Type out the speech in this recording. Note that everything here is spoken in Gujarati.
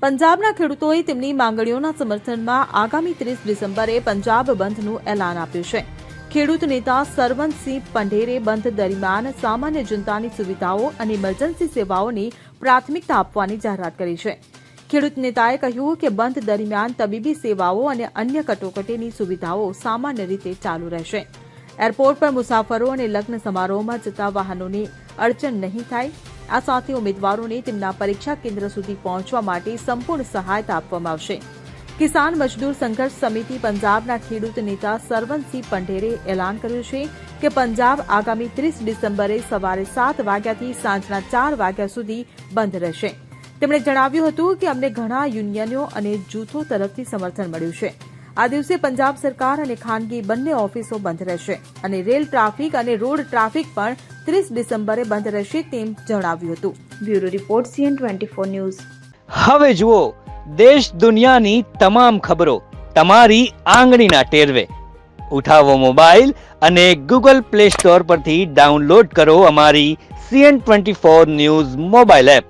પંજાબના ખેડૂતોએ તેમની માંગણીઓના સમર્થનમાં આગામી 30 ડિસેમ્બરે પંજાબ બંધનું એલાન આપ્યું છે. ખેડૂત નેતા સરવનસિંહ પંઢેરે બંધ દરમિયાન સામાન્ય જનતાની સુવિધાઓ અને ઇમરજન્સી સેવાઓની પ્રાથમિકતા આપવાની જાહેરાત કરી છે. ખેડૂત નેતાએ કહ્યું કે બંધ દરમિયાન તબીબી સેવાઓ અને અન્ય કટોકટીની સુવિધાઓ સામાન્ય રીતે ચાલુ રહેશે. એરપોર્ટ પર મુસાફરો અને લગ્ન સમારોહમાં જતા વાહનોની અડચણ નહીં થાય. આ સાથે ઉમેદવારોને તેમના પરીક્ષા કેન્દ્ર સુધી પહોંચવા માટે સંપૂર્ણ સહાયતા આપવામાં આવશે. કિસાન મજદૂર સંઘર્ષ સમિતિ પંજાબના ખેડૂત નેતા સરવનસિંહ પંઢેરે એલાન કર્યું છે કે પંજાબ આગામી 30 ડિસેમ્બરે સવારે 7 વાગ્યાથી સાંજના 4 વાગ્યા સુધી બંધ રહેશે. તેમણે જણાવ્યું હતું કે અમને ઘણા યુનિયનો અને જૂથો તરફથી સમર્થન મળ્યું છે. આ દિવસે પંજાબ સરકાર અને ખાનગી બંને ઓફિસો બંધ રહેશે અને રેલ ટ્રાફિક અને રોડ ટ્રાફિક પણ 30 ડિસેમ્બરે બંધ રહેશે તેમ જણાવ્યું હતું. Bureau report CN24 news. હવે જુઓ દેશ દુનિયાની તમામ ખબરો તમારી આંગળીના ટેરવે. ઉઠાવો મોબાઈલ અને Google Play Store પરથી ડાઉનલોડ કરો અમારી CN24 ન્યૂઝ મોબાઈલ એપ.